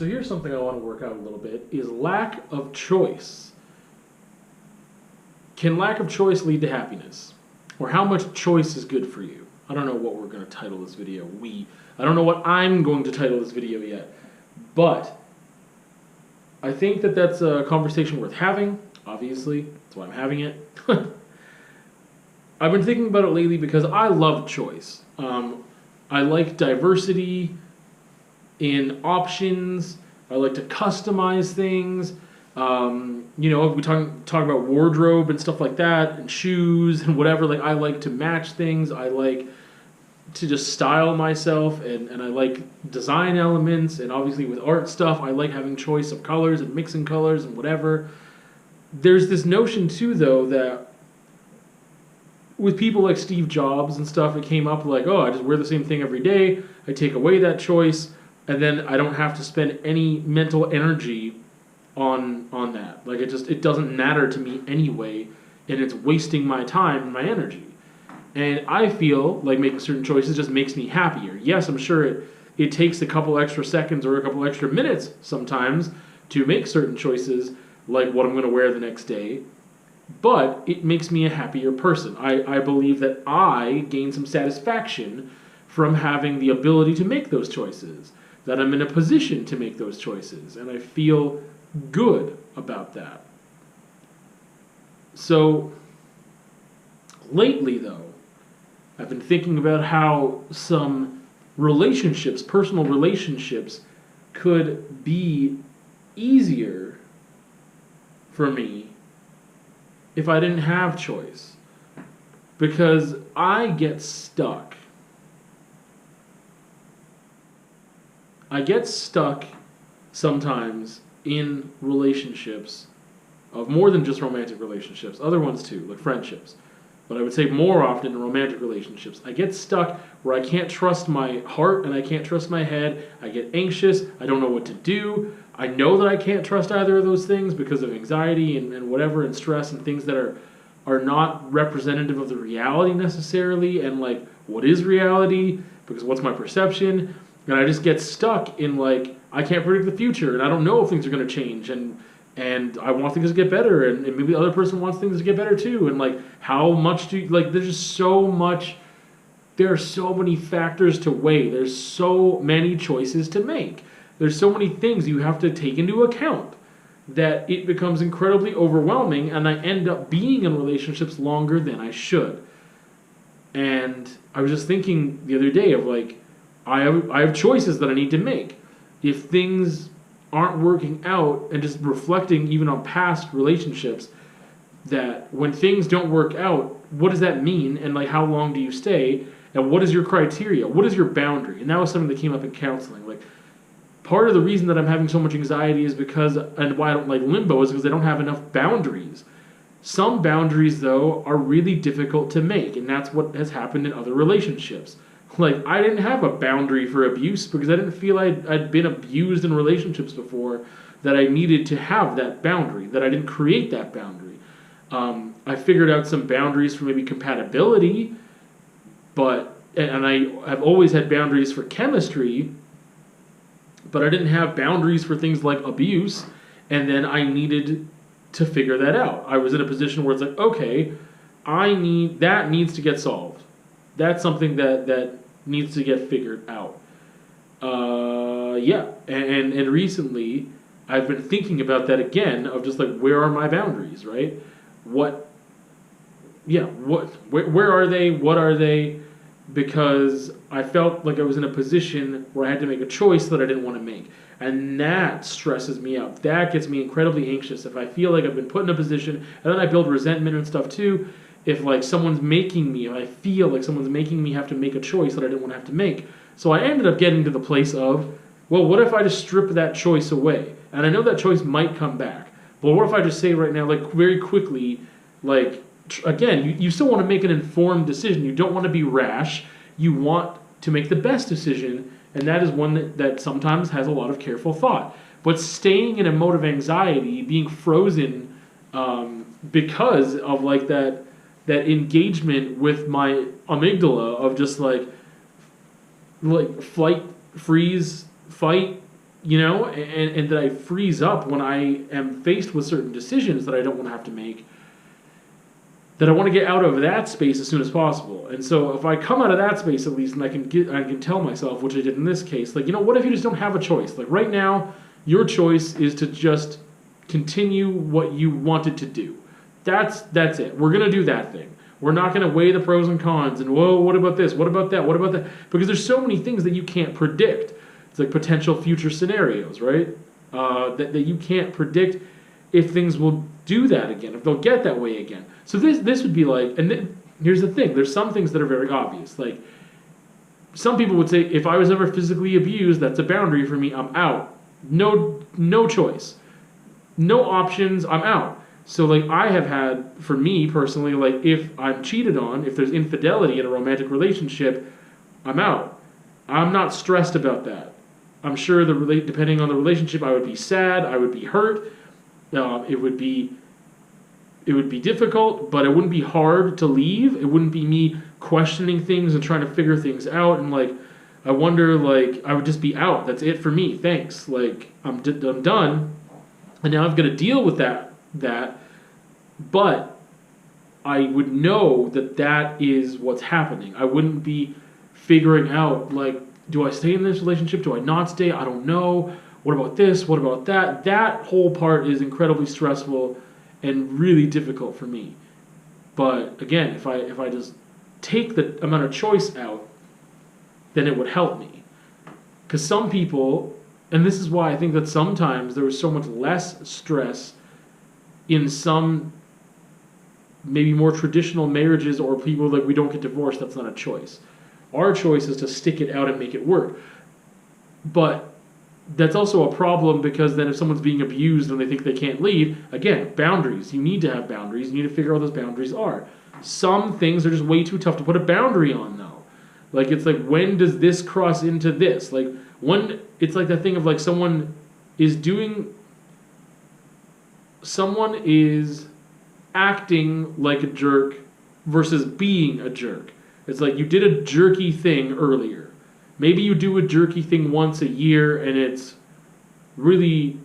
So here's something I want to work out a little bit, is lack of choice. Can lack of choice lead to happiness? Or how much choice is good for you? I don't know what we're going to title this video. I don't know what I'm going to title this video yet. But I think that that's a conversation worth having, obviously. That's why I'm having it. I've been thinking about it lately because I love choice. I like diversity in options. I like to customize things. You know, if we talk about wardrobe and stuff like that, and shoes and whatever, like I like to match things. I like to just style myself, and I like design elements, and obviously with art stuff, I like having choice of colors and mixing colors and whatever. There's this notion too, though, that with people like Steve Jobs and stuff, it came up like, oh, I just wear the same thing every day. I take away that choice, and then I don't have to spend any mental energy on that. Like it doesn't matter to me anyway, and it's wasting my time and my energy. And I feel like making certain choices just makes me happier. Yes, I'm sure it takes a couple extra seconds or a couple extra minutes sometimes to make certain choices, like what I'm going to wear the next day. But it makes me a happier person. I believe that I gain some satisfaction from having the ability to make those choices, that I'm in a position to make those choices, and I feel good about that. So, lately though, I've been thinking about how some relationships, personal relationships, could be easier for me if I didn't have choice. Because I get stuck. I get stuck sometimes in relationships of more than just romantic relationships, other ones too, like friendships. But I would say more often in romantic relationships. I get stuck where I can't trust my heart and I can't trust my head. I get anxious. I don't know what to do. I know that I can't trust either of those things because of anxiety and whatever, and stress and things that are not representative of the reality necessarily, and like, what is reality? Because what's my perception? And I just get stuck in like, I can't predict the future, and I don't know if things are going to change, and I want things to get better, and maybe the other person wants things to get better too, and like, how much do you, like, there's just so much, there are so many factors to weigh, there's so many choices to make, there's so many things you have to take into account that it becomes incredibly overwhelming, and I end up being in relationships longer than I should. And I was just thinking the other day of like, I have choices that I need to make. If things aren't working out, and just reflecting even on past relationships, that when things don't work out, what does that mean? And like, how long do you stay? And what is your criteria? What is your boundary? And that was something that came up in counseling. Like, part of the reason that I'm having so much anxiety is because, and why I don't like limbo, is because I don't have enough boundaries. Some boundaries, though, are really difficult to make, and that's what has happened in other relationships. Like, I didn't have a boundary for abuse because I didn't feel I'd been abused in relationships before, that I needed to have that boundary, that I didn't create that boundary. I figured out some boundaries for maybe compatibility, and I have always had boundaries for chemistry, but I didn't have boundaries for things like abuse, and then I needed to figure that out. I was in a position where it's like, okay, that needs to get solved. That's something that needs to get figured out. And recently I've been thinking about that again, of just like, where are my boundaries, right? Where are they? What are they? Because I felt like I was in a position where I had to make a choice that I didn't want to make. And that stresses me out. That gets me incredibly anxious. If I feel like I've been put in a position, and then I build resentment and stuff too, if like someone's making me, if I feel like someone's making me have to make a choice that I didn't want to have to make. So I ended up getting to the place of, well, what if I just strip that choice away? And I know that choice might come back. But what if I just say right now, like very quickly, like, again, you still want to make an informed decision. You don't want to be rash. You want to make the best decision, and that is one that sometimes has a lot of careful thought. But staying in a mode of anxiety, being frozen because of like that engagement with my amygdala of just like flight, freeze, fight, and that I freeze up when I am faced with certain decisions that I don't want to have to make, that I want to get out of that space as soon as possible. And so if I come out of that space at least, and I can tell myself, which I did in this case, like, what if you just don't have a choice? Like right now, your choice is to just continue what you wanted to do. That's it. We're gonna do that thing. We're not gonna weigh the pros and cons and whoa, what about this? What about that? What about that? Because there's so many things that you can't predict. It's like potential future scenarios, right? That you can't predict if things will do that again, if they'll get that way again. So this would be like, here's the thing, there's some things that are very obvious. Like, some people would say, if I was ever physically abused, that's a boundary for me, I'm out. No choice. No options, I'm out. So like I have had, for me personally, like if I'm cheated on, if there's infidelity in a romantic relationship, I'm out. I'm not stressed about that. I'm sure depending on the relationship, I would be sad, I would be hurt, it would be difficult, but it wouldn't be hard to leave. It wouldn't be me questioning things and trying to figure things out. And like, I wonder, like, I would just be out. That's it for me. Thanks. Like, I'm done. And now I've got to deal with that. But I would know that is what's happening. I wouldn't be figuring out, like, do I stay in this relationship? Do I not stay? I don't know. What about this? What about that? That whole part is incredibly stressful and really difficult for me. But again, if I just take the amount of choice out, then it would help me. Because some people, and this is why I think that sometimes there is so much less stress in some maybe more traditional marriages, or people like, we don't get divorced, that's not a choice. Our choice is to stick it out and make it work. But that's also a problem, because then if someone's being abused and they think they can't leave, again, boundaries. You need to have boundaries. You need to figure out what those boundaries are. Some things are just way too tough to put a boundary on, though. Like, it's like, when does this cross into this? Like, when it's like that thing of like someone is acting like a jerk versus being a jerk. It's like, you did a jerky thing earlier. Maybe you do a jerky thing once a year, and it's really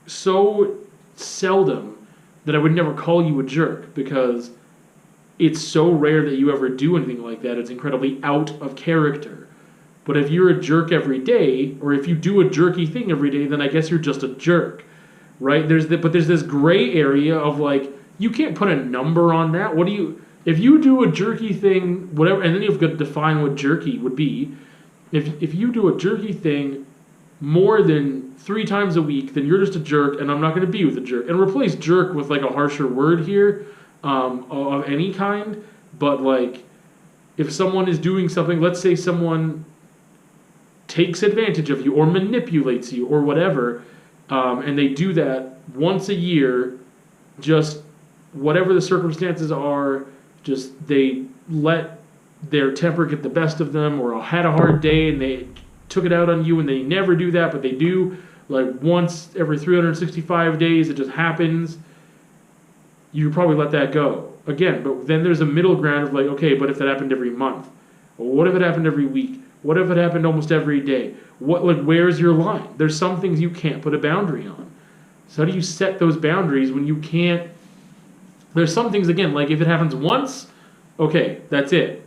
so seldom that I would never call you a jerk, because it's so rare that you ever do anything like that. It's incredibly out of character. But if you're a jerk every day, or if you do a jerky thing every day, then I guess you're just a jerk, right? But there's this gray area of like, you can't put a number on that. If you do a jerky thing, whatever, and then you've got to define what jerky would be. If you do a jerky thing more than 3 times a week, then you're just a jerk, and I'm not going to be with a jerk. And replace jerk with like a harsher word here, of any kind. But like, if someone is doing something, let's say someone takes advantage of you or manipulates you or whatever, and they do that once a year, just whatever the circumstances are, just they let their temper get the best of them, or had a hard day and they took it out on you, and they never do that, but they do like once every 365 days, it just happens, you probably let that go. Again, but then there's a middle ground of like, okay, but if that happened every month? Or what if it happened every week? What if it happened almost every day? Where's your line? There's some things you can't put a boundary on. So how do you set those boundaries when you can't? There's some things, again, like if it happens once, okay, that's it.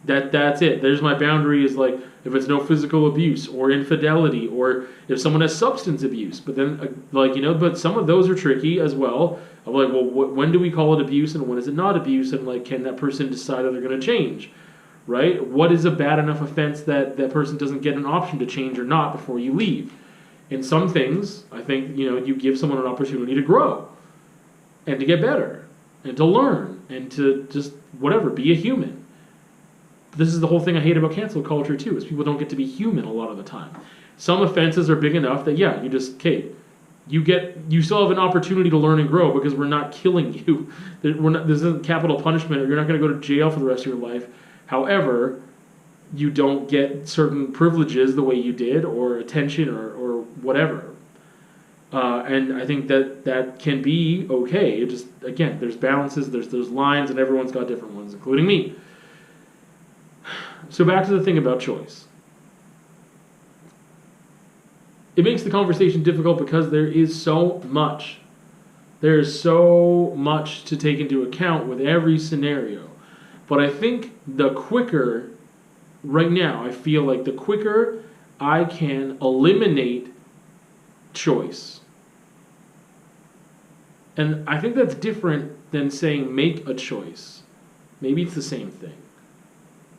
That's it. There's my boundary, is like if it's no physical abuse or infidelity, or if someone has substance abuse. But then, but some of those are tricky as well. I'm like, well, when do we call it abuse and when is it not abuse? And like, can that person decide that they're going to change? Right? What is a bad enough offense that that person doesn't get an option to change or not before you leave? In some things, I think, you give someone an opportunity to grow and to get better and to learn and to just, whatever, be a human. This is the whole thing I hate about cancel culture too, is people don't get to be human a lot of the time. Some offenses are big enough that, yeah, you still have an opportunity to learn and grow, because we're not killing you. This isn't capital punishment, or you're not going to go to jail for the rest of your life. However, you don't get certain privileges the way you did, or attention, or whatever. And I think that can be okay. It just, again, there's balances, there's lines, and everyone's got different ones, including me. So back to the thing about choice. it makes the conversation difficult because there is so much. There's so much to take into account with every scenario. But I think the quicker, right now, I feel like the quicker I can eliminate choice. And I think that's different than saying make a choice. Maybe it's the same thing.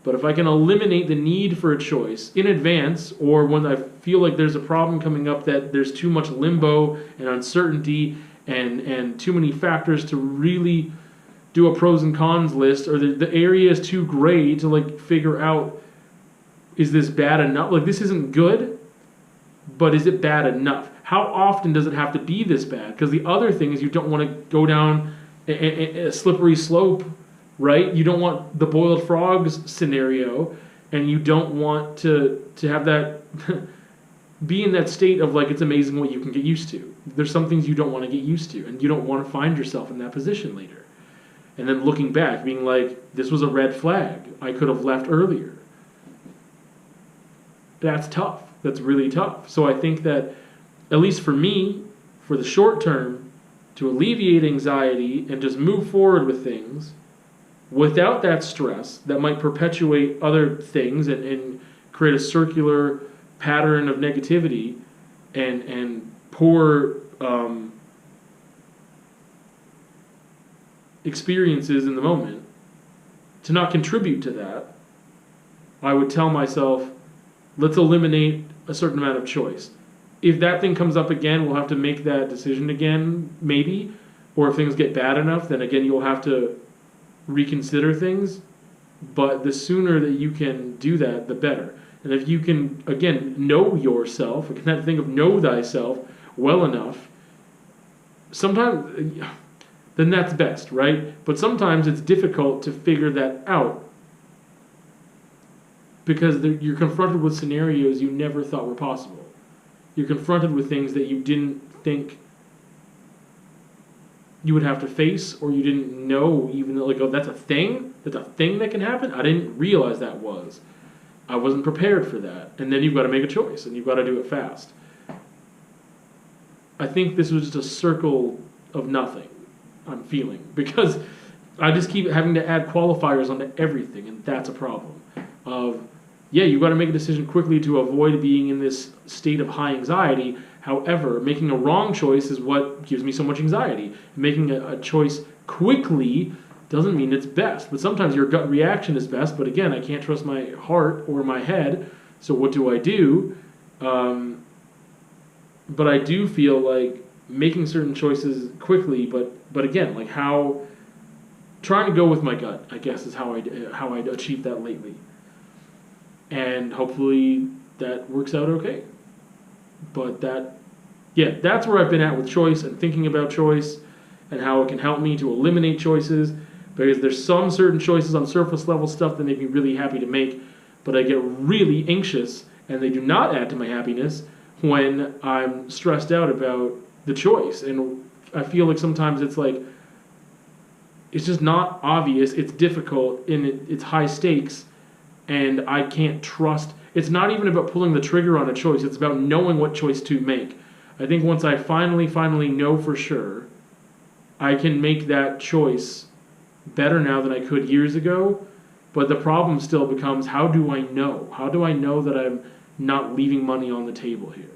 But if I can eliminate the need for a choice in advance, or when I feel like there's a problem coming up that there's too much limbo and uncertainty and too many factors to really do a pros and cons list, or the area is too gray to like figure out, is this bad enough? Like, this isn't good, but is it bad enough? How often does it have to be this bad? Because the other thing is you don't want to go down a slippery slope, right? You don't want the boiled frogs scenario, and you don't want to have that be in that state of like, it's amazing what you can get used to. There's some things you don't want to get used to, and you don't want to find yourself in that position later. And then looking back, being like, this was a red flag. I could have left earlier. That's tough. That's really tough. So I think that, at least for me, for the short term, to alleviate anxiety and just move forward with things without that stress that might perpetuate other things and create a circular pattern of negativity and poor experiences in the moment, to not contribute to that, I would tell myself, let's eliminate a certain amount of choice. If that thing comes up again, we'll have to make that decision again, maybe. Or if things get bad enough, then again, you'll have to reconsider things. But the sooner that you can do that, the better. And if you can, again, know yourself, I can think of know thyself well enough, sometimes, then that's best, right? But sometimes it's difficult to figure that out because you're confronted with scenarios you never thought were possible. You're confronted with things that you didn't think you would have to face, or you didn't know even, like, oh, that's a thing? That's a thing that can happen? I didn't realize that was. I wasn't prepared for that. And then you've got to make a choice, and you've got to do it fast. I think this was just a circle of nothing, I'm feeling, because I just keep having to add qualifiers onto everything, and that's a problem. Yeah, you've got to make a decision quickly to avoid being in this state of high anxiety. However, making a wrong choice is what gives me so much anxiety. Making a choice quickly doesn't mean it's best. But sometimes your gut reaction is best. But again, I can't trust my heart or my head. So what do I do? But I do feel like making certain choices quickly. But again, like how trying to go with my gut, I guess, is how I achieved that lately. And hopefully that works out okay. But that's where I've been at with choice and thinking about choice and how it can help me to eliminate choices, because there's some certain choices on surface level stuff that make me really happy to make, but I get really anxious and they do not add to my happiness when I'm stressed out about the choice. And I feel like sometimes it's like, it's just not obvious, it's difficult, and it's high stakes, and I can't trust. It's not even about pulling the trigger on a choice. It's about knowing what choice to make. I think once I finally know for sure, I can make that choice better now than I could years ago. But the problem still becomes, how do I know? How do I know that I'm not leaving money on the table here?